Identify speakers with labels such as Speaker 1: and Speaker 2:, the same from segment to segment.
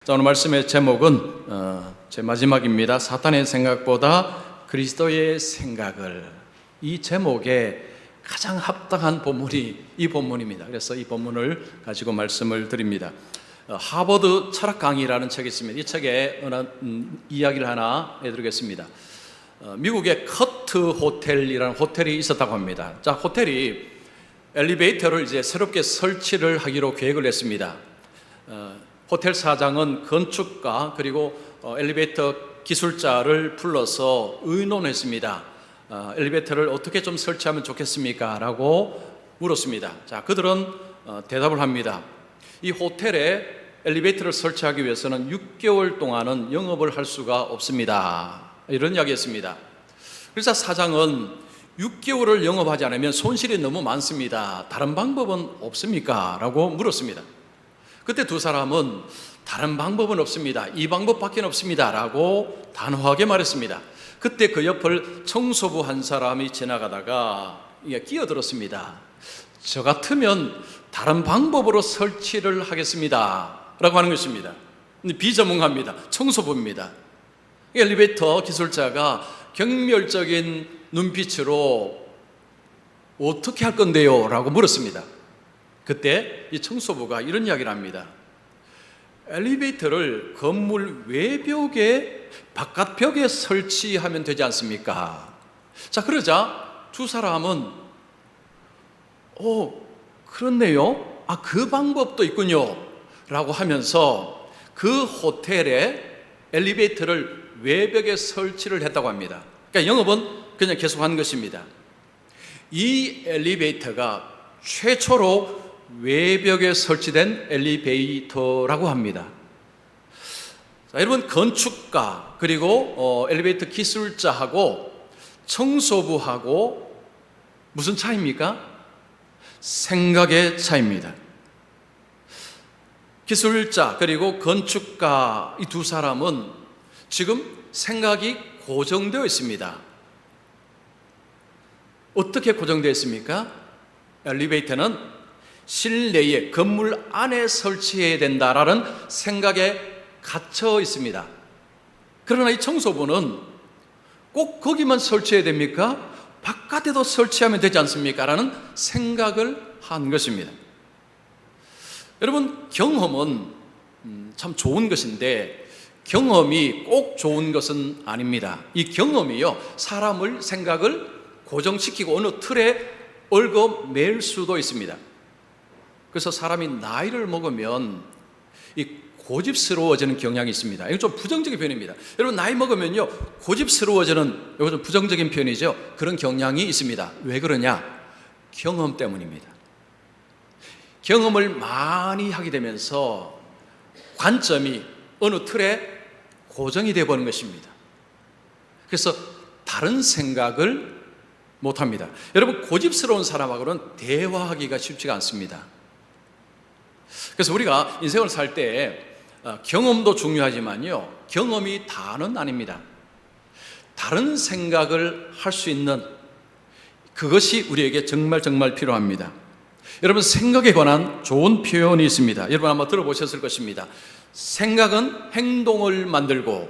Speaker 1: 자, 오늘 말씀의 제목은 제 마지막입니다. 사탄의 생각보다 그리스도의 생각을. 이 제목에 가장 합당한 본문이 이 본문입니다. 그래서 이 본문을 가지고 말씀을 드립니다. 하버드 철학 강의라는 책이 있습니다. 이 책에 이야기를 하나 해드리겠습니다. 미국의 커트 호텔이라는 호텔이 있었다고 합니다. 자, 호텔이 엘리베이터를 이제 새롭게 설치를 하기로 계획을 했습니다. 호텔 사장은 건축가 그리고 엘리베이터 기술자를 불러서 의논했습니다. 엘리베이터를 어떻게 좀 설치하면 좋겠습니까? 라고 물었습니다. 자, 그들은 대답을 합니다. 이 호텔에 엘리베이터를 설치하기 위해서는 6개월 동안은 영업을 할 수가 없습니다. 이런 이야기했습니다. 그래서 사장은 6개월을 영업하지 않으면 손실이 너무 많습니다. 다른 방법은 없습니까? 라고 물었습니다. 그때 두 사람은 다른 방법은 없습니다. 이 방법밖에 없습니다. 라고 단호하게 말했습니다. 그때 그 옆을 청소부 한 사람이 지나가다가 끼어들었습니다. 저 같으면 다른 방법으로 설치를 하겠습니다. 라고 하는 것입니다. 비전문가입니다. 청소부입니다. 엘리베이터 기술자가 경멸적인 눈빛으로 어떻게 할 건데요? 라고 물었습니다. 그때 이 청소부가 이런 이야기를 합니다. 엘리베이터를 건물 외벽에 바깥벽에 설치하면 되지 않습니까? 자, 그러자 두 사람은 그렇네요. 그 방법도 있군요. 라고 하면서 그 호텔에 엘리베이터를 외벽에 설치를 했다고 합니다. 그러니까 영업은 그냥 계속한 것입니다. 이 엘리베이터가 최초로 외벽에 설치된 엘리베이터라고 합니다. 자, 여러분, 건축가 그리고 엘리베이터 기술자하고 청소부하고 무슨 차이입니까? 생각의 차이입니다. 기술자 그리고 건축가 이 두 사람은 지금 생각이 고정되어 있습니다. 어떻게 고정되어 있습니까? 엘리베이터는 실내에 건물 안에 설치해야 된다라는 생각에 갇혀 있습니다. 그러나 이 청소부는 꼭 거기만 설치해야 됩니까? 바깥에도 설치하면 되지 않습니까? 라는 생각을 한 것입니다. 여러분, 경험은 참 좋은 것인데 경험이 꼭 좋은 것은 아닙니다. 이 경험이요, 사람을 생각을 고정시키고 어느 틀에 얽어맬 수도 있습니다. 그래서 사람이 나이를 먹으면 이 고집스러워지는 경향이 있습니다. 이건 좀 부정적인 표현입니다. 여러분, 나이 먹으면요, 고집스러워지는, 이거 좀 부정적인 표현이죠. 그런 경향이 있습니다. 왜 그러냐? 경험 때문입니다. 경험을 많이 하게 되면서 관점이 어느 틀에 고정이 되어버리는 것입니다. 그래서 다른 생각을 못합니다. 여러분, 고집스러운 사람하고는 대화하기가 쉽지가 않습니다. 그래서 우리가 인생을 살 때 경험도 중요하지만요, 경험이 다는 아닙니다. 다른 생각을 할 수 있는 그것이 우리에게 정말 필요합니다. 여러분, 생각에 관한 좋은 표현이 있습니다. 여러분 아마 들어보셨을 것입니다. 생각은 행동을 만들고,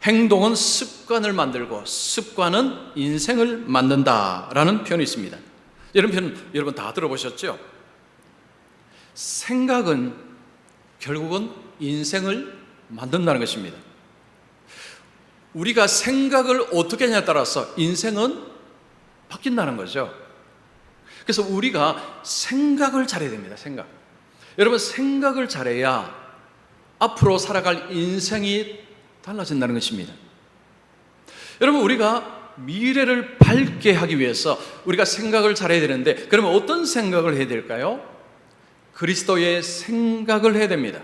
Speaker 1: 행동은 습관을 만들고, 습관은 인생을 만든다라는 표현이 있습니다. 이런 표현 여러분 다 들어보셨죠? 생각은 결국은 인생을 만든다는 것입니다. 우리가 생각을 어떻게 하냐에 따라서 인생은 바뀐다는 거죠. 그래서 우리가 생각을 잘해야 됩니다. 생각. 여러분, 생각을 잘해야 앞으로 살아갈 인생이 달라진다는 것입니다. 여러분, 우리가 미래를 밝게 하기 위해서 우리가 생각을 잘해야 되는데, 그러면 어떤 생각을 해야 될까요? 그리스도의 생각을 해야 됩니다.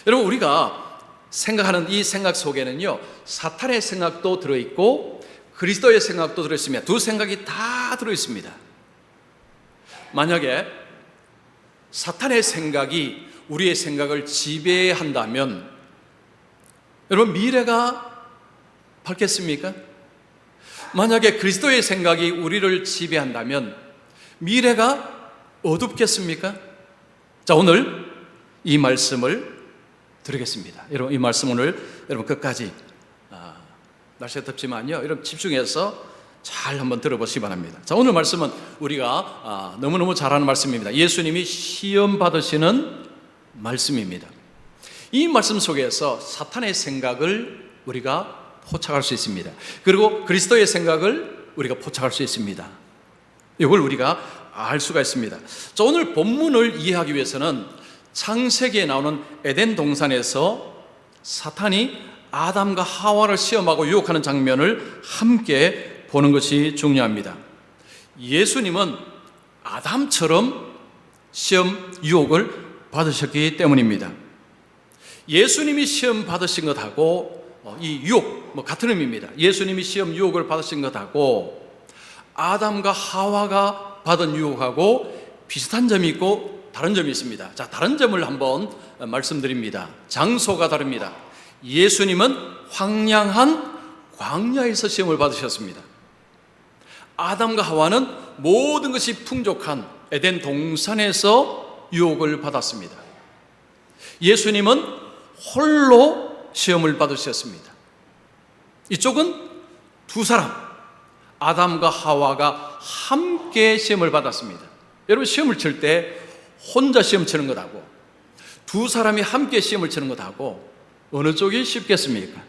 Speaker 1: 여러분, 우리가 생각하는 이 생각 속에는요, 사탄의 생각도 들어있고 그리스도의 생각도 들어있습니다. 두 생각이 다 들어있습니다. 만약에 사탄의 생각이 우리의 생각을 지배한다면 여러분, 미래가 밝겠습니까? 만약에 그리스도의 생각이 우리를 지배한다면 미래가 어둡겠습니까? 자, 오늘 이 말씀을 드리겠습니다. 여러분, 이 말씀 오늘 여러분 끝까지, 날씨가 덥지만요, 여러분 집중해서 잘 한번 들어보시기 바랍니다. 자, 오늘 말씀은 우리가 너무너무 잘 아는 말씀입니다. 예수님이 시험 받으시는 말씀입니다. 이 말씀 속에서 사탄의 생각을 우리가 포착할 수 있습니다. 그리고 그리스도의 생각을 우리가 포착할 수 있습니다. 이걸 우리가 알 수가 있습니다. 자, 오늘 본문을 이해하기 위해서는 창세기에 나오는 에덴 동산에서 사탄이 아담과 하와를 시험하고 유혹하는 장면을 함께 보는 것이 중요합니다. 예수님은 아담처럼 시험 유혹을 받으셨기 때문입니다. 예수님이 시험 받으신 것하고 이 유혹 같은 의미입니다. 예수님이 시험 유혹을 받으신 것하고 아담과 하와가 받은 유혹하고 비슷한 점이 있고 다른 점이 있습니다. 자, 다른 점을 한번 말씀드립니다. 장소가 다릅니다. 예수님은 황량한 광야에서 시험을 받으셨습니다. 아담과 하와는 모든 것이 풍족한 에덴 동산에서 유혹을 받았습니다. 예수님은 홀로 시험을 받으셨습니다. 이쪽은 두 사람, 아담과 하와가 함께 시험을 받았습니다. 여러분, 시험을 칠 때 혼자 시험 치는 것하고 두 사람이 함께 시험을 치는 것하고 어느 쪽이 쉽겠습니까?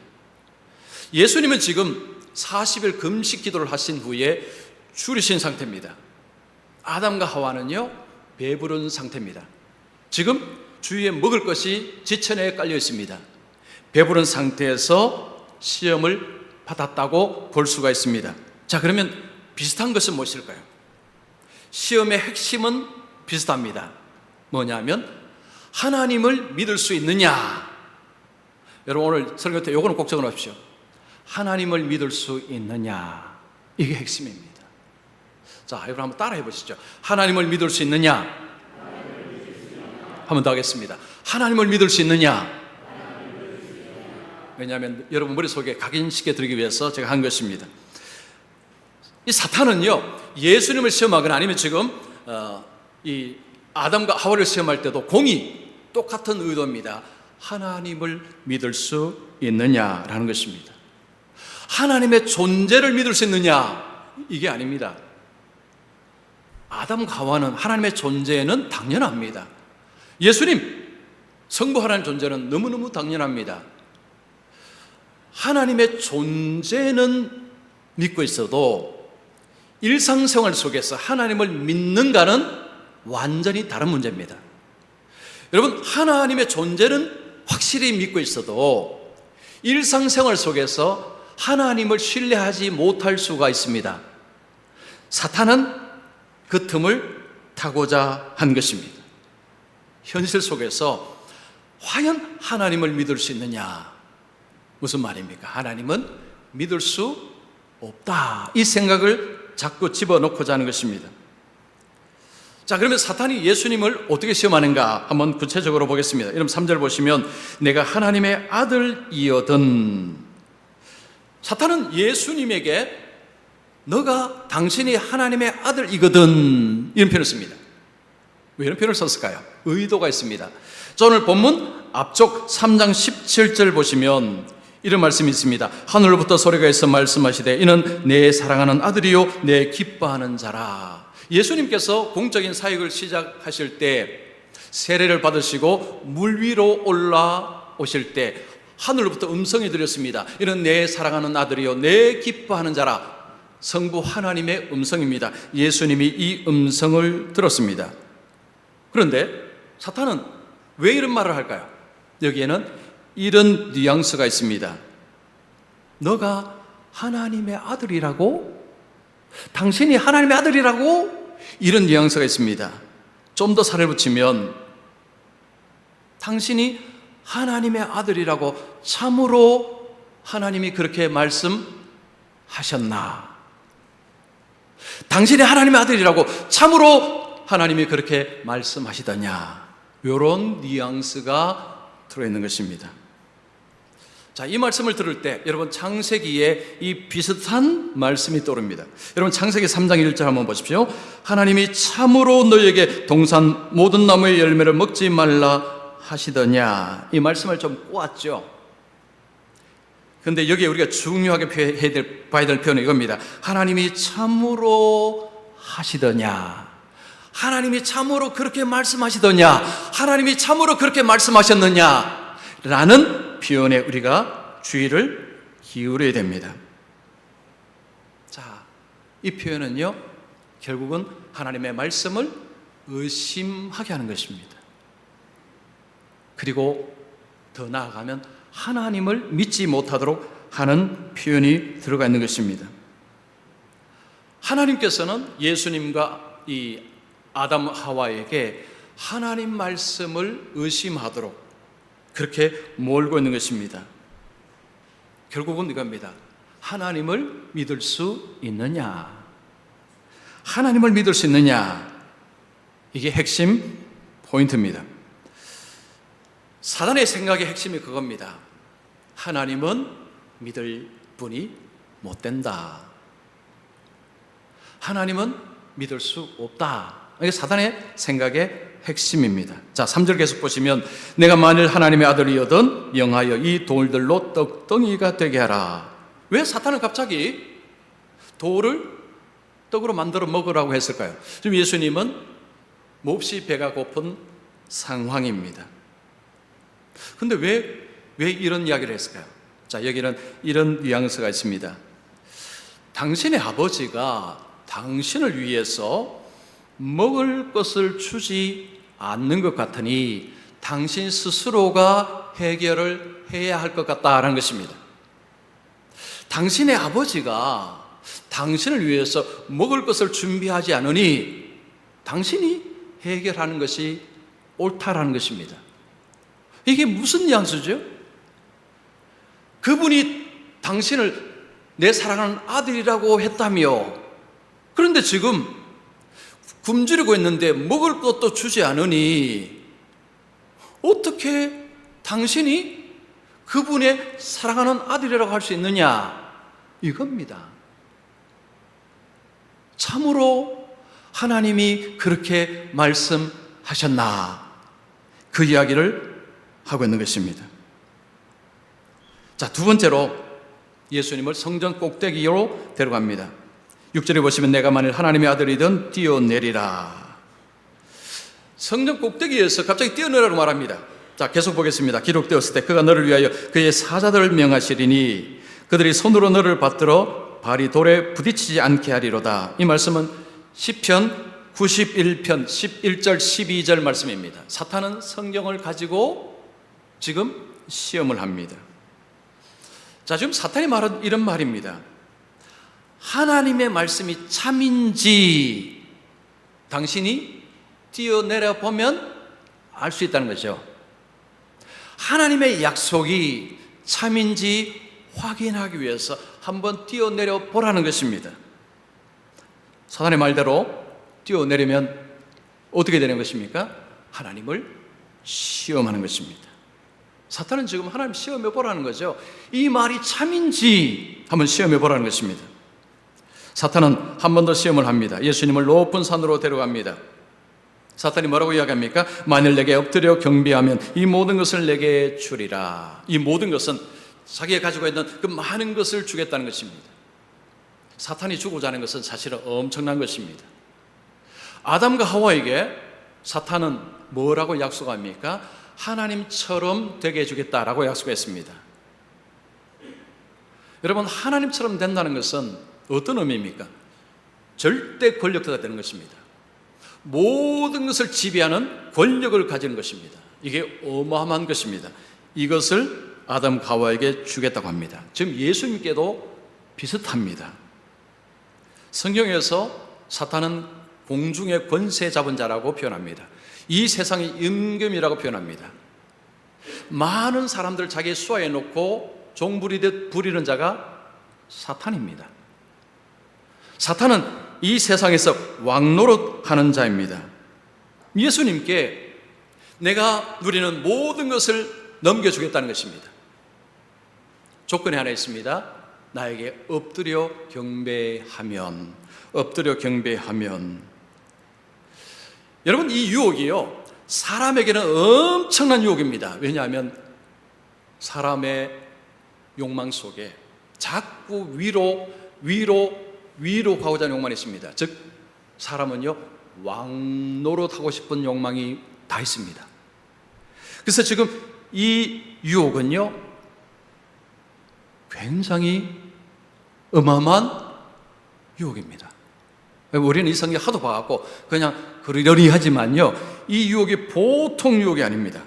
Speaker 1: 예수님은 지금 40일 금식 기도를 하신 후에 줄이신 상태입니다. 아담과 하와는요, 배부른 상태입니다. 지금 주위에 먹을 것이 지천에 깔려 있습니다. 배부른 상태에서 시험을 받았다고 볼 수가 있습니다. 자, 그러면 비슷한 것은 무엇일까요? 시험의 핵심은 비슷합니다. 뭐냐면 하나님을 믿을 수 있느냐. 여러분, 오늘 설교 때 요거는 꼭 적어놓으십시오. 하나님을 믿을 수 있느냐, 이게 핵심입니다. 자, 여러분 한번 따라해 보시죠. 하나님을 믿을 수 있느냐? 한 번 더 하겠습니다. 하나님을 믿을 수 있느냐? 왜냐하면 여러분 머릿속에 각인시켜 드리기 위해서 제가 한 것입니다. 이 사탄은요, 예수님을 시험하거나 아니면 지금 이 아담과 하와를 시험할 때도 공이 똑같은 의도입니다. 하나님을 믿을 수 있느냐라는 것입니다. 하나님의 존재를 믿을 수 있느냐, 이게 아닙니다. 아담과 하와는 하나님의 존재는 당연합니다. 예수님, 성부 하나님 존재는 너무너무 당연합니다. 하나님의 존재는 믿고 있어도 일상생활 속에서 하나님을 믿는가는 완전히 다른 문제입니다. 여러분, 하나님의 존재는 확실히 믿고 있어도 일상생활 속에서 하나님을 신뢰하지 못할 수가 있습니다. 사탄은 그 틈을 타고자 한 것입니다. 현실 속에서 과연 하나님을 믿을 수 있느냐? 무슨 말입니까? 하나님은 믿을 수 없다, 이 생각을 자꾸 집어넣고자 하는 것입니다. 자, 그러면 사탄이 예수님을 어떻게 시험하는가 한번 구체적으로 보겠습니다. 여러분 3절 보시면 내가 하나님의 아들이거든. 사탄은 예수님에게 너가 당신이 하나님의 아들이거든, 이런 표현을 씁니다. 왜 이런 표현을 썼을까요? 의도가 있습니다. 자, 오늘 본문 앞쪽 3장 17절 보시면 이런 말씀이 있습니다. 하늘로부터 소리가 있어 말씀하시되 이는 내 사랑하는 아들이요 내 기뻐하는 자라. 예수님께서 공적인 사역을 시작하실 때 세례를 받으시고 물 위로 올라오실 때 하늘로부터 음성이 들렸습니다. 이는 내 사랑하는 아들이요 내 기뻐하는 자라. 성부 하나님의 음성입니다. 예수님이 이 음성을 들었습니다. 그런데 사탄은 왜 이런 말을 할까요? 여기에는 이런 뉘앙스가 있습니다. 너가 하나님의 아들이라고? 당신이 하나님의 아들이라고? 이런 뉘앙스가 있습니다. 좀 더 살을 붙이면 당신이 하나님의 아들이라고 참으로 하나님이 그렇게 말씀하셨나? 당신이 하나님의 아들이라고 참으로 하나님이 그렇게 말씀하시더냐? 이런 뉘앙스가 들어있는 것입니다. 자, 이 말씀을 들을 때 여러분 창세기에 이 비슷한 말씀이 떠오릅니다. 여러분 창세기 3장 1절 한번 보십시오. 하나님이 참으로 너에게 동산 모든 나무의 열매를 먹지 말라 말씀하시더냐, 이 말씀을 좀 꼬았죠. 그런데 여기에 우리가 중요하게 봐야 될 표현은 이겁니다. 하나님이 참으로 하시더냐, 하나님이 참으로 그렇게 말씀하시더냐, 하나님이 참으로 그렇게 말씀하셨느냐 라는 표현에 우리가 주의를 기울여야 됩니다. 자, 이 표현은요, 결국은 하나님의 말씀을 의심하게 하는 것입니다. 그리고 더 나아가면 하나님을 믿지 못하도록 하는 표현이 들어가 있는 것입니다. 하나님께서는 예수님과 이 아담 하와에게 하나님 말씀을 의심하도록 그렇게 몰고 있는 것입니다. 결국은 이겁니다. 하나님을 믿을 수 있느냐, 하나님을 믿을 수 있느냐, 이게 핵심 포인트입니다. 사단의 생각의 핵심이 그겁니다. 하나님은 믿을 분이 못 된다, 하나님은 믿을 수 없다. 이게 사단의 생각의 핵심입니다. 자, 3절 계속 보시면 내가 만일 하나님의 아들이거든 명하여 이 돌들로 떡덩이가 되게 하라. 왜 사탄은 갑자기 돌을 떡으로 만들어 먹으라고 했을까요? 지금 예수님은 몹시 배가 고픈 상황입니다. 근데 왜 이런 이야기를 했을까요? 자, 여기는 이런 뉘앙스가 있습니다. 당신의 아버지가 당신을 위해서 먹을 것을 주지 않는 것 같으니 당신 스스로가 해결을 해야 할 것 같다라는 것입니다. 당신의 아버지가 당신을 위해서 먹을 것을 준비하지 않으니 당신이 해결하는 것이 옳다라는 것입니다. 이게 무슨 뉘앙스죠? 그분이 당신을 내 사랑하는 아들이라고 했다며, 그런데 지금 굶주리고 있는데 먹을 것도 주지 않으니 어떻게 당신이 그분의 사랑하는 아들이라고 할 수 있느냐, 이겁니다. 참으로 하나님이 그렇게 말씀하셨나, 그 이야기를 하고 있는 것입니다. 자, 두 번째로 예수님을 성전 꼭대기로 데려갑니다. 6절에 보시면 내가 만일 하나님의 아들이든 뛰어내리라. 성전 꼭대기에서 갑자기 뛰어내라고 말합니다. 자, 계속 보겠습니다. 기록되었을 때 그가 너를 위하여 그의 사자들을 명하시리니 그들이 손으로 너를 받들어 발이 돌에 부딪히지 않게 하리로다. 이 말씀은 시편 91편 11절 12절 말씀입니다. 사탄은 성경을 가지고 지금 시험을 합니다. 자, 지금 사탄이 말한 이런 말입니다. 하나님의 말씀이 참인지 당신이 뛰어내려 보면 알 수 있다는 거죠. 하나님의 약속이 참인지 확인하기 위해서 한번 뛰어내려 보라는 것입니다. 사탄의 말대로 뛰어내리면 어떻게 되는 것입니까? 하나님을 시험하는 것입니다. 사탄은 지금 하나님 시험해 보라는 거죠. 이 말이 참인지 한번 시험해 보라는 것입니다. 사탄은 한 번 더 시험을 합니다. 예수님을 높은 산으로 데려갑니다. 사탄이 뭐라고 이야기합니까? 만일 내게 엎드려 경배하면 이 모든 것을 내게 주리라. 이 모든 것은 자기가 가지고 있는 그 많은 것을 주겠다는 것입니다. 사탄이 주고자 하는 것은 사실은 엄청난 것입니다. 아담과 하와에게 사탄은 뭐라고 약속합니까? 하나님처럼 되게 해주겠다라고 약속했습니다. 여러분, 하나님처럼 된다는 것은 어떤 의미입니까? 절대 권력자가 되는 것입니다. 모든 것을 지배하는 권력을 가지는 것입니다. 이게 어마어마한 것입니다. 이것을 아담 하와에게 주겠다고 합니다. 지금 예수님께도 비슷합니다. 성경에서 사탄은 공중의 권세 잡은 자라고 표현합니다. 이 세상의 임금이라고 표현합니다. 많은 사람들 자기의 수하에 놓고 종부리듯 부리는 자가 사탄입니다. 사탄은 이 세상에서 왕노릇하는 자입니다. 예수님께 내가 누리는 모든 것을 넘겨주겠다는 것입니다. 조건이 하나 있습니다. 나에게 엎드려 경배하면. 여러분, 이 유혹이요, 사람에게는 엄청난 유혹입니다. 왜냐하면 사람의 욕망 속에 자꾸 위로 가고자 하는 욕망이 있습니다. 즉 사람은요 왕노릇하고 싶은 욕망이 다 있습니다. 그래서 지금 이 유혹은요 굉장히 어마어마한 유혹입니다. 우리는 이 성경 하도 봐갖고 그냥 그러려니 하지만요 이 유혹이 보통 유혹이 아닙니다.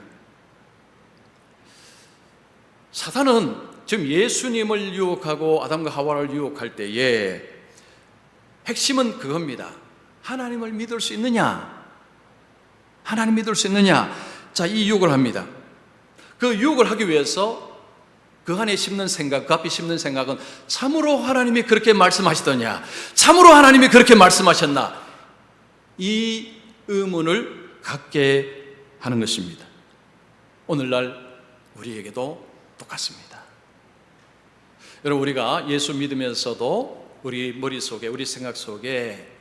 Speaker 1: 사탄은 지금 예수님을 유혹하고 아담과 하와를 유혹할 때에 핵심은 그겁니다. 하나님을 믿을 수 있느냐? 하나님 믿을 수 있느냐? 자, 이 유혹을 합니다. 그 유혹을 하기 위해서 그 안에 심는 생각, 그 앞에 심는 생각은 참으로 하나님이 그렇게 말씀하시더냐? 참으로 하나님이 그렇게 말씀하셨나? 이 의문을 갖게 하는 것입니다. 오늘날 우리에게도 똑같습니다. 여러분, 우리가 예수 믿으면서도 우리 머릿속에, 우리 생각 속에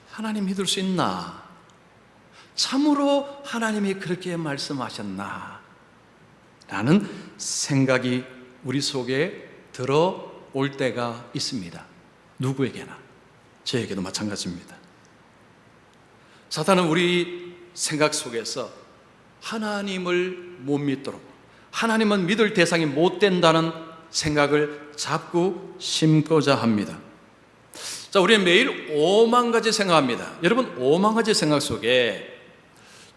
Speaker 1: 하나님 믿을 수 있나? 참으로 하나님이 그렇게 말씀하셨나? 라는 생각이 우리 속에 들어올 때가 있습니다. 누구에게나, 저에게도 마찬가지입니다. 사탄은 우리 생각 속에서 하나님을 못 믿도록, 하나님은 믿을 대상이 못 된다는 생각을 자꾸 심고자 합니다. 자, 우리는 매일 5만 가지 생각합니다. 여러분, 5만 가지 생각 속에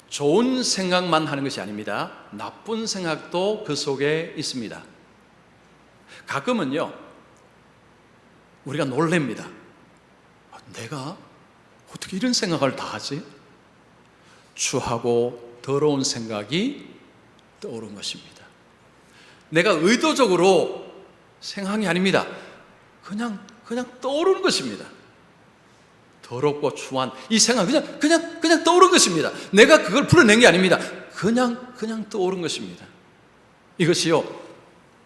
Speaker 1: 좋은 생각만 하는 것이 아닙니다. 나쁜 생각도 그 속에 있습니다. 가끔은요, 우리가 놀랍니다. 내가 어떻게 이런 생각을 다 하지? 추하고 더러운 생각이 떠오른 것입니다. 내가 의도적으로 생각이 아닙니다. 그냥 떠오르는 것입니다. 더럽고 추한 이 생각 그냥 떠오른 것입니다. 내가 그걸 풀어낸 게 아닙니다. 그냥 떠오른 것입니다. 이것이요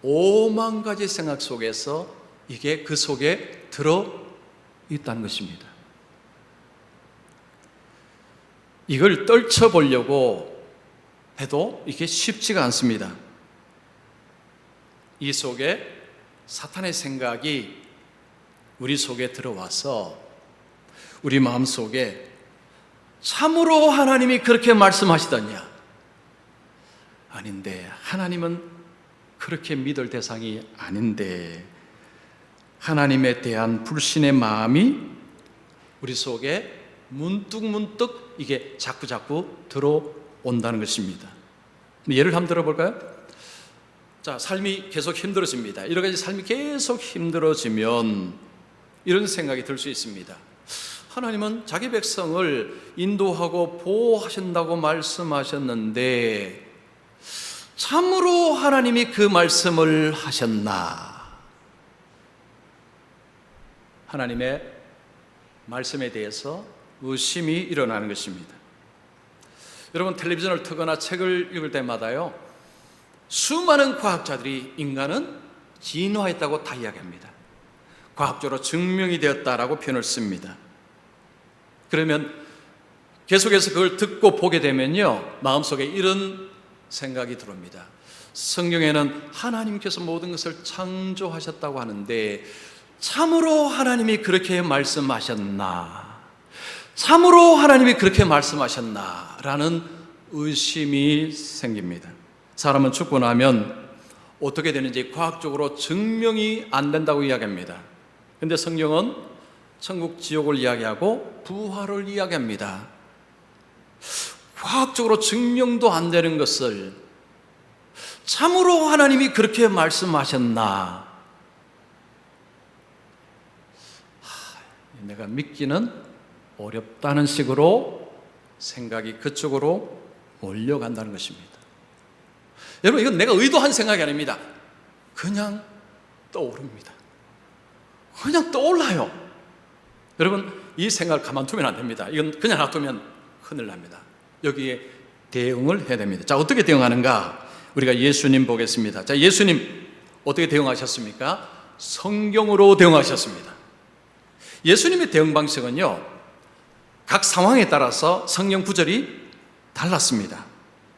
Speaker 1: 5만 가지 생각 속에서 이게 그 속에 들어 있다는 것입니다. 이걸 떨쳐보려고 해도 이게 쉽지가 않습니다. 이 속에 사탄의 생각이 우리 속에 들어와서 우리 마음속에 참으로 하나님이 그렇게 말씀하시더냐? 아닌데, 하나님은 그렇게 믿을 대상이 아닌데, 하나님에 대한 불신의 마음이 우리 속에 문득문득 이게 자꾸 들어온다는 것입니다. 예를 한번 들어볼까요? 자, 삶이 계속 힘들어집니다. 여러 가지 삶이 계속 힘들어지면 이런 생각이 들 수 있습니다. 하나님은 자기 백성을 인도하고 보호하신다고 말씀하셨는데 참으로 하나님이 그 말씀을 하셨나? 하나님의 말씀에 대해서 의심이 일어나는 것입니다. 여러분, 텔레비전을 트거나 책을 읽을 때마다요 수많은 과학자들이 인간은 진화했다고 다 이야기합니다. 과학적으로 증명이 되었다라고 표현을 씁니다. 그러면 계속해서 그걸 듣고 보게 되면요 마음속에 이런 생각이 들어옵니다. 성경에는 하나님께서 모든 것을 창조하셨다고 하는데 참으로 하나님이 그렇게 말씀하셨나? 참으로 하나님이 그렇게 말씀하셨나? 라는 의심이 생깁니다. 사람은 죽고 나면 어떻게 되는지 과학적으로 증명이 안 된다고 이야기합니다. 그런데 성경은 천국 지옥을 이야기하고 부활을 이야기합니다. 과학적으로 증명도 안 되는 것을 참으로 하나님이 그렇게 말씀하셨나? 내가 믿기는 어렵다는 식으로 생각이 그쪽으로 몰려간다는 것입니다. 여러분, 이건 내가 의도한 생각이 아닙니다. 그냥 떠오릅니다. 그냥 떠올라요. 여러분, 이 생각을 가만두면 안 됩니다. 이건 그냥 놔두면 큰일 납니다. 여기에 대응을 해야 됩니다. 자, 어떻게 대응하는가? 우리가 예수님 보겠습니다. 자, 예수님 어떻게 대응하셨습니까? 성경으로 대응하셨습니다. 예수님의 대응 방식은요 각 상황에 따라서 성경 구절이 달랐습니다.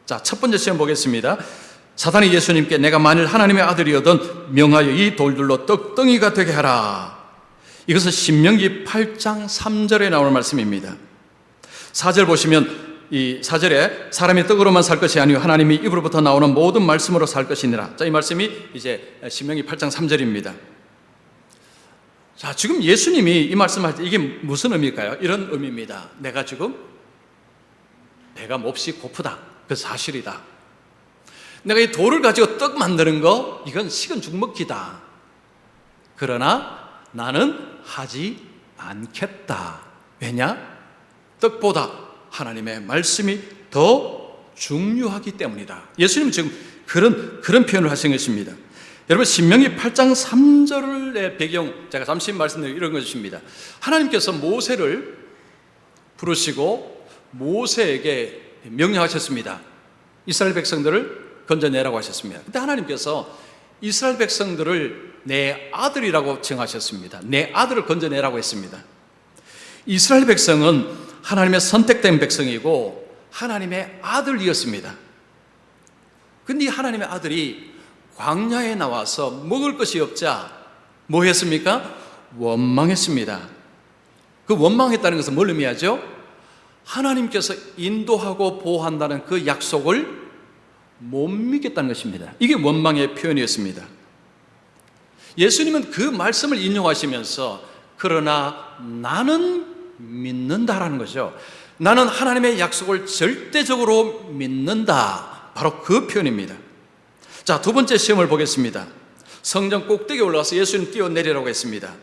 Speaker 1: 자, 첫 번째 시험 보겠습니다. 사탄이 예수님께 내가 만일 하나님의 아들이거든 명하여 이 돌들로 떡덩이가 되게 하라. 이것은 신명기 8장 3절에 나오는 말씀입니다. 4절 보시면 이 4절에 사람이 떡으로만 살 것이 아니요 하나님이 입으로부터 나오는 모든 말씀으로 살 것이니라. 자, 이 말씀이 이제 신명기 8장 3절입니다. 자, 지금 예수님이 이 말씀할 때 이게 무슨 의미일까요? 이런 의미입니다. 내가 지금 배가 몹시 고프다. 그 사실이다. 내가 이 돌을 가지고 떡 만드는 거 이건 식은 죽 먹기다. 그러나 나는 하지 않겠다. 왜냐? 떡보다 하나님의 말씀이 더 중요하기 때문이다. 예수님은 지금 그런 표현을 하신 것입니다. 여러분, 신명기 8장 3절의 배경, 제가 잠시 말씀드린 이런 것입니다. 하나님께서 모세를 부르시고 모세에게 명령하셨습니다. 이스라엘 백성들을 건져내라고 하셨습니다. 그때 하나님께서 이스라엘 백성들을 내 아들이라고 정하셨습니다. 내 아들을 건져내라고 했습니다. 이스라엘 백성은 하나님의 선택된 백성이고 하나님의 아들이었습니다. 근데 이 하나님의 아들이 광야에 나와서 먹을 것이 없자 뭐 했습니까? 원망했습니다. 그 원망했다는 것은 뭘 의미하죠? 하나님께서 인도하고 보호한다는 그 약속을 못 믿겠다는 것입니다. 이게 원망의 표현이었습니다. 예수님은 그 말씀을 인용하시면서 그러나 나는 믿는다라는 거죠. 나는 하나님의 약속을 절대적으로 믿는다. 바로 그 표현입니다. 자, 두 번째 시험을 보겠습니다. 성전 꼭대기에 올라가서 예수님 뛰어내리라고 했습니다.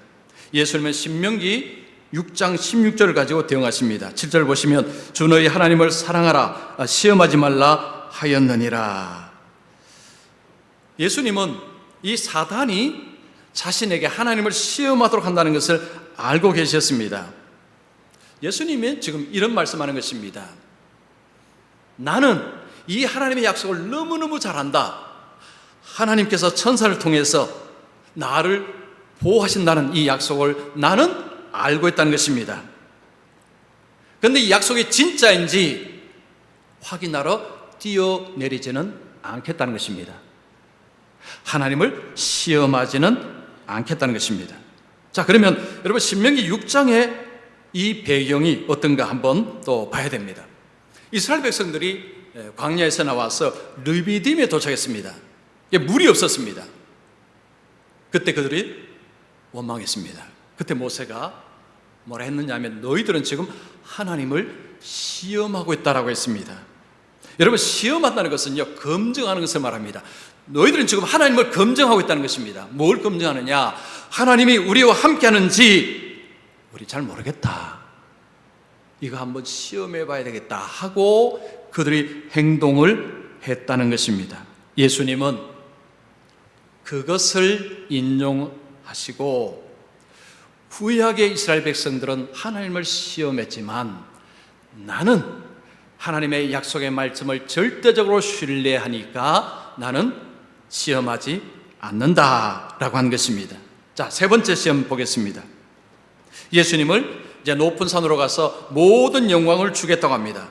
Speaker 1: 예수님은 신명기 6장 16절을 가지고 대응하십니다. 7절 보시면 주 너희 하나님을 사랑하라 시험하지 말라 하였느니라. 예수님은 이 사단이 자신에게 하나님을 시험하도록 한다는 것을 알고 계셨습니다. 예수님이 지금 이런 말씀하는 것입니다. 나는 이 하나님의 약속을 너무너무 잘 안다. 하나님께서 천사를 통해서 나를 보호하신다는 이 약속을 나는 알고 있다는 것입니다. 그런데 이 약속이 진짜인지 확인하러 뛰어내리지는 않겠다는 것입니다. 하나님을 시험하지는 않겠다는 것입니다. 자, 그러면 여러분 신명기 6장의 이 배경이 어떤가 한번 또 봐야 됩니다. 이스라엘 백성들이 광야에서 나와서 르비딤에 도착했습니다. 물이 없었습니다. 그때 그들이 원망했습니다. 그때 모세가 뭐라 했느냐 하면 너희들은 지금 하나님을 시험하고 있다라고 했습니다. 여러분, 시험한다는 것은요, 검증하는 것을 말합니다. 너희들은 지금 하나님을 검증하고 있다는 것입니다. 뭘 검증하느냐? 하나님이 우리와 함께 하는지 우리 잘 모르겠다. 이거 한번 시험해 봐야 되겠다 하고 그들이 행동을 했다는 것입니다. 예수님은 그것을 인용하시고 구약의 이스라엘 백성들은 하나님을 시험했지만 나는 하나님의 약속의 말씀을 절대적으로 신뢰하니까 나는 시험하지 않는다라고 한 것입니다. 자, 세 번째 시험 보겠습니다. 예수님을 이제 높은 산으로 가서 모든 영광을 주겠다고 합니다.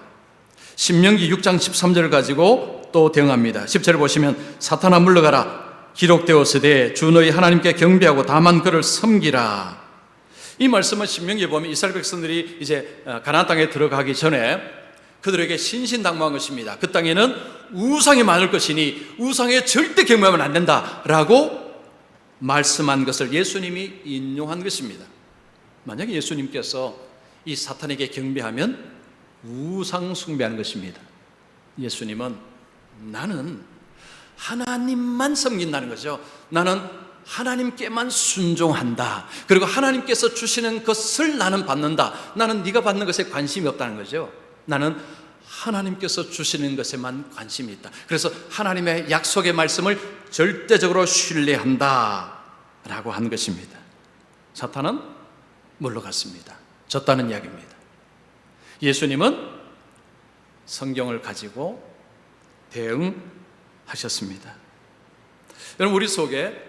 Speaker 1: 신명기 6장 13절을 가지고 또 대응합니다. 10절을 보시면 사탄아 물러가라 기록되었으되 주 너희 하나님께 경배하고 다만 그를 섬기라. 이 말씀은 신명기에 보면 이스라엘 백성들이 이제 가나안 땅에 들어가기 전에 그들에게 신신당부한 것입니다. 그 땅에는 우상이 많을 것이니 우상에 절대 경배하면 안 된다라고 말씀한 것을 예수님이 인용한 것입니다. 만약에 예수님께서 이 사탄에게 경배하면 우상 숭배하는 것입니다. 예수님은 나는 하나님만 섬긴다는 거죠. 나는 하나님께만 순종한다. 그리고 하나님께서 주시는 것을 나는 받는다. 나는 네가 받는 것에 관심이 없다는 거죠. 나는 하나님께서 주시는 것에만 관심이 있다. 그래서 하나님의 약속의 말씀을 절대적으로 신뢰한다 라고 한 것입니다. 사탄은 물러갔습니다. 졌다는 이야기입니다. 예수님은 성경을 가지고 대응하셨습니다. 여러분, 우리 속에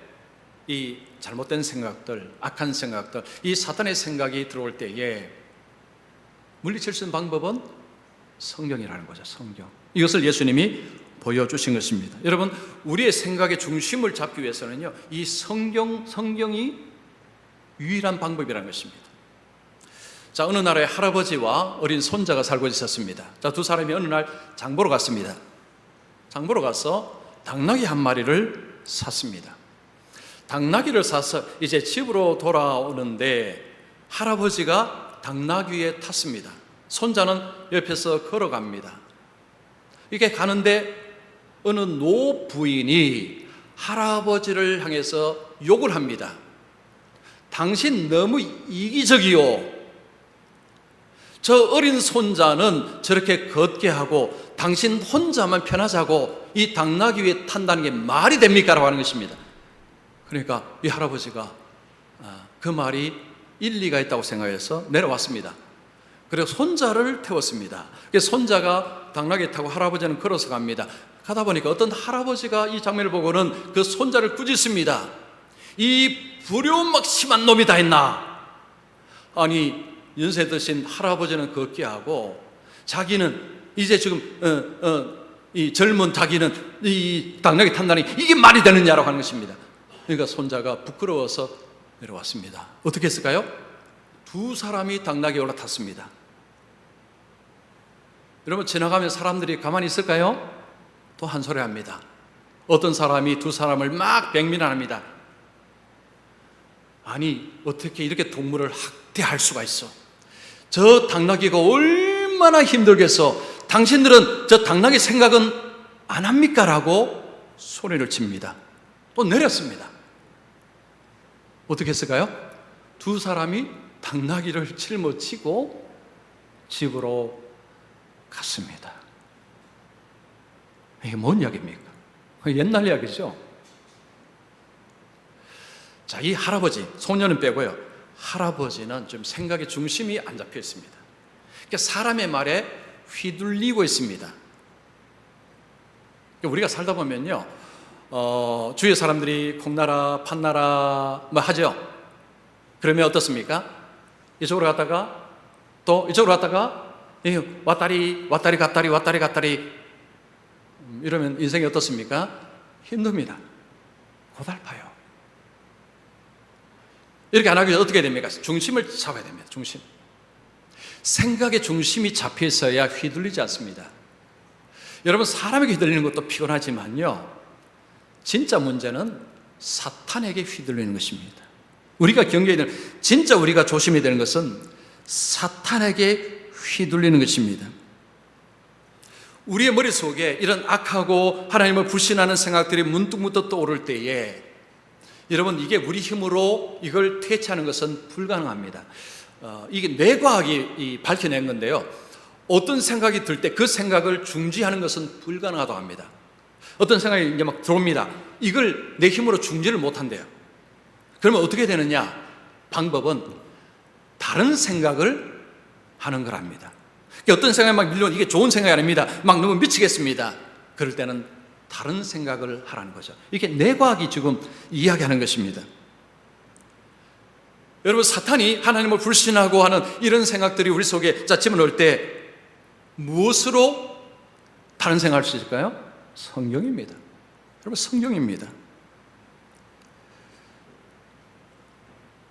Speaker 1: 이 잘못된 생각들, 악한 생각들, 이 사탄의 생각이 들어올 때에 물리칠 수 있는 방법은 성경이라는 거죠. 성경. 이것을 예수님이 보여주신 것입니다. 여러분, 우리의 생각의 중심을 잡기 위해서는요, 이 성경이 유일한 방법이라는 것입니다. 자, 어느 나라에 할아버지와 어린 손자가 살고 있었습니다. 자, 두 사람이 어느 날 장보러 갔습니다. 장보러 가서 당나귀 한 마리를 샀습니다. 당나귀를 사서 이제 집으로 돌아오는데 할아버지가 당나귀에 탔습니다. 손자는 옆에서 걸어갑니다. 이렇게 가는데 어느 노부인이 할아버지를 향해서 욕을 합니다. 당신 너무 이기적이요. 저 어린 손자는 저렇게 걷게 하고 당신 혼자만 편하자고 이 당나귀 위에 탄다는 게 말이 됩니까? 라고 하는 것입니다. 그러니까 이 할아버지가 그 말이 일리가 있다고 생각해서 내려왔습니다. 그리고 손자를 태웠습니다. 그래서 손자가 당나귀 타고 할아버지는 걸어서 갑니다. 가다 보니까 어떤 할아버지가 이 장면을 보고는 그 손자를 꾸짖습니다. 이 불효막심한 놈이 다 했나? 아니, 연세 드신 할아버지는 걷게 하고 자기는 이제 지금 이 젊은 자기는 이 당나귀 탄다니 이게 말이 되느냐라고 하는 것입니다. 그러니까 손자가 부끄러워서 내려왔습니다. 어떻게 했을까요? 두 사람이 당나귀에 올라탔습니다. 여러분, 지나가면 사람들이 가만히 있을까요? 또 한 소리 합니다. 어떤 사람이 두 사람을 막 백민합니다. 아니, 어떻게 이렇게 동물을 학대할 수가 있어? 저 당나귀가 얼마나 힘들겠어? 당신들은 저 당나귀 생각은 안 합니까? 라고 소리를 칩니다. 또 내렸습니다. 어떻게 했을까요? 두 사람이 당나귀를 짊어지고 집으로 갔습니다. 이게 뭔 이야기입니까? 옛날 이야기죠. 자, 이 할아버지, 소년은 빼고요. 할아버지는 좀 생각의 중심이 안 잡혀 있습니다. 그러니까 사람의 말에 휘둘리고 있습니다. 우리가 살다 보면요, 주위의 사람들이 콩나라, 팥나라 뭐 하죠. 그러면 어떻습니까? 이쪽으로 갔다가 또 이쪽으로 갔다가 왔다리 갔다리 이러면 인생이 어떻습니까? 힘듭니다. 고달파요. 이렇게 안 하기 위해서 어떻게 됩니까? 중심을 잡아야 됩니다. 중심. 생각의 중심이 잡혀 있어야 휘둘리지 않습니다. 여러분, 사람에게 휘둘리는 것도 피곤하지만요, 진짜 문제는 사탄에게 휘둘리는 것입니다. 우리가 경계해야 되는, 진짜 우리가 조심해야 되는 것은 사탄에게 휘둘리는 것입니다. 우리의 머릿속에 이런 악하고 하나님을 불신하는 생각들이 문득문득 떠오를 때에 여러분, 이게 우리 힘으로 이걸 퇴치하는 것은 불가능합니다. 이게 뇌과학이 밝혀낸 건데요, 어떤 생각이 들 때 그 생각을 중지하는 것은 불가능하다고 합니다. 어떤 생각이 이제 막 들어옵니다. 이걸 내 힘으로 중지를 못한대요. 그러면 어떻게 되느냐? 방법은 다른 생각을 하는 거랍니다. 어떤 생각이 막 밀려오면 이게 좋은 생각이 아닙니다. 막 너무 미치겠습니다. 그럴 때는 다른 생각을 하라는 거죠. 이게 뇌과학이 지금 이야기하는 것입니다. 여러분, 사탄이 하나님을 불신하고 하는 이런 생각들이 우리 속에 집어넣을 때 무엇으로 다른 생각할 수 있을까요? 성경입니다. 여러분, 성경입니다.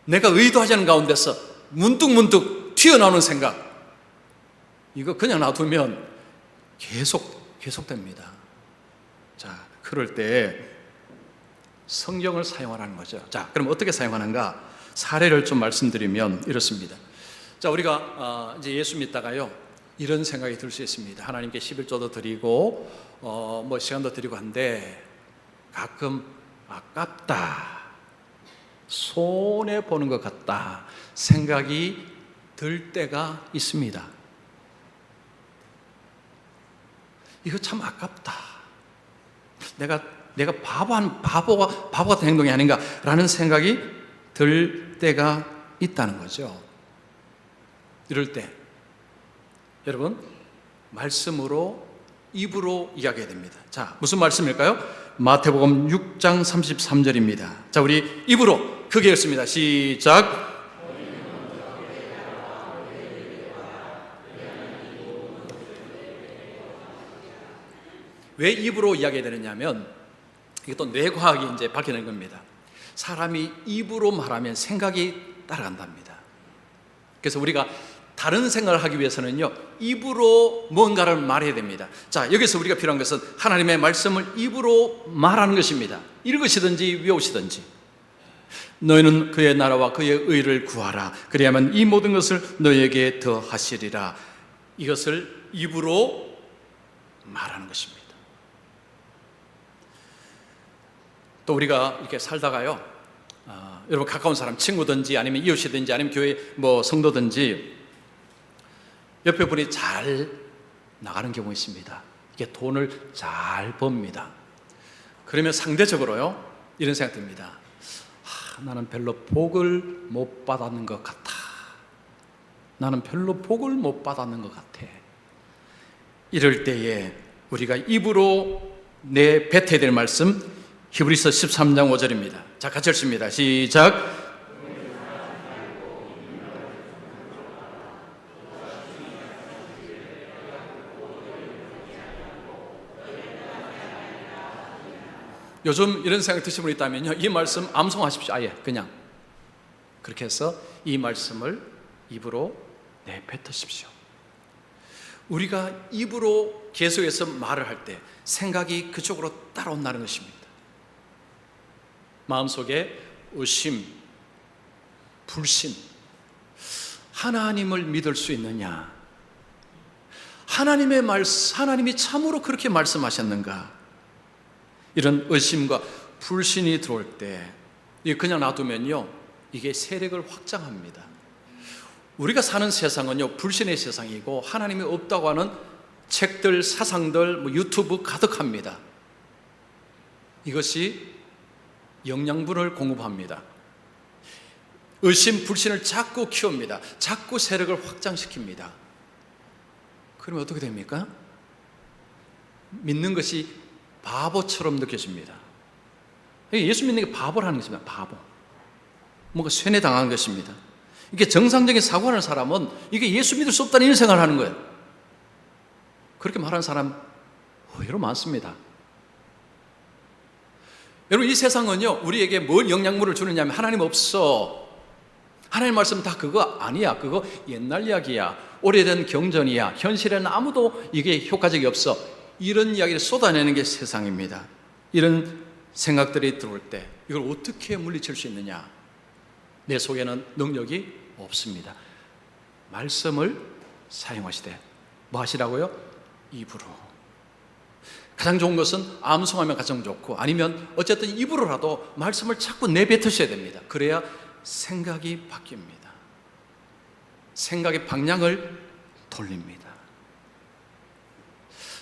Speaker 1: 내가 의도하지 않은 가운데서 문득문득 튀어나오는 생각, 이거 그냥 놔두면 계속됩니다. 자, 그럴 때 성경을 사용하라는 거죠. 자, 그럼 어떻게 사용하는가? 사례를 좀 말씀드리면 이렇습니다. 자, 우리가 이제 예수 믿다가요, 이런 생각이 들 수 있습니다. 하나님께 11조도 드리고 뭐 시간도 드리고 한데 가끔 아깝다, 손해 보는 것 같다 생각이 들 때가 있습니다. 이거 참 아깝다. 내가 바보 같은 행동이 아닌가라는 생각이 들 때가 있다는 거죠. 이럴 때 여러분, 말씀으로, 입으로 이야기해야 됩니다. 자, 무슨 말씀일까요? 마태복음 6장 33절입니다. 자, 우리 입으로 크게 읽습니다. 시작. 왜 입으로 이야기해야 되느냐면 이게 또 뇌과학이 이제 밝혀낸 겁니다. 사람이 입으로 말하면 생각이 따라간답니다. 그래서 우리가 다른 생각을 하기 위해서는요, 입으로 뭔가를 말해야 됩니다. 자, 여기서 우리가 필요한 것은 하나님의 말씀을 입으로 말하는 것입니다. 읽으시든지 외우시든지. 너희는 그의 나라와 그의 의를 구하라. 그리하면 이 모든 것을 너희에게 더하시리라. 이것을 입으로 말하는 것입니다. 또 우리가 이렇게 살다가요, 여러분 가까운 사람, 친구든지 아니면 이웃이든지 아니면 교회 성도든지 옆에 분이 잘 나가는 경우 있습니다. 이게 돈을 잘 법니다. 그러면 상대적으로요, 이런 생각 듭니다. 나는 별로 복을 못 받았는 것 같아. 나는 별로 복을 못 받았는 것 같아. 이럴 때에 우리가 입으로 내뱉어야 될 말씀, 히브리서 13장 5절입니다. 자, 같이 읽습니다. 시작. 요즘 이런 생각 드신 분 있다면요, 이 말씀 암송하십시오. 아예 그냥 그렇게 해서 이 말씀을 입으로 내뱉으십시오. 우리가 입으로 계속해서 말을 할 때 생각이 그쪽으로 따라온다는 것입니다. 마음속에 의심, 불신, 하나님을 믿을 수 있느냐? 하나님이 참으로 그렇게 말씀하셨는가? 이런 의심과 불신이 들어올 때 그냥 놔두면요, 이게 세력을 확장합니다. 우리가 사는 세상은요, 불신의 세상이고 하나님이 없다고 하는 책들, 사상들, 유튜브 가득합니다. 이것이 영양분을 공급합니다. 의심, 불신을 자꾸 키웁니다. 자꾸 세력을 확장시킵니다. 그러면 어떻게 됩니까? 믿는 것이 바보처럼 느껴집니다. 예수 믿는 게 바보라는 것입니다. 바보. 뭔가 쇠뇌당하는 것입니다. 이게 정상적인 사고하는 사람은 이게 예수 믿을 수 없다는 이런 생각을 하는 거예요. 그렇게 말하는 사람 의외로 많습니다. 여러분, 이 세상은요, 우리에게 뭘 영향물을 주느냐 하면 하나님 없어. 하나님 말씀 다 그거 아니야. 그거 옛날 이야기야. 오래된 경전이야. 현실에는 아무도 이게 효과적이 없어. 이런 이야기를 쏟아내는 게 세상입니다. 이런 생각들이 들어올 때 이걸 어떻게 물리칠 수 있느냐? 내 속에는 능력이 없습니다. 말씀을 사용하시되 뭐 하시라고요? 입으로. 가장 좋은 것은 암송하면 가장 좋고, 아니면 어쨌든 입으로라도 말씀을 자꾸 내뱉으셔야 됩니다. 그래야 생각이 바뀝니다. 생각의 방향을 돌립니다.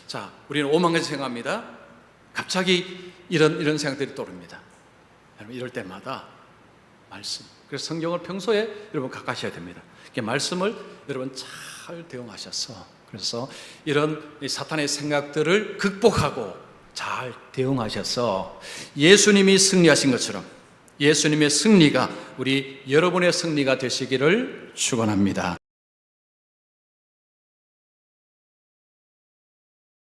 Speaker 1: 자, 우리는 오만 가지 생각합니다. 갑자기 이런 생각들이 떠오릅니다. 여러분, 이럴 때마다 말씀. 그래서 성경을 평소에 여러분 가까이셔야 됩니다. 말씀을 여러분 잘 대응하셔서, 그래서 이런 사탄의 생각들을 극복하고 잘 대응하셔서 예수님이 승리하신 것처럼 예수님의 승리가 우리 여러분의 승리가 되시기를 축원합니다.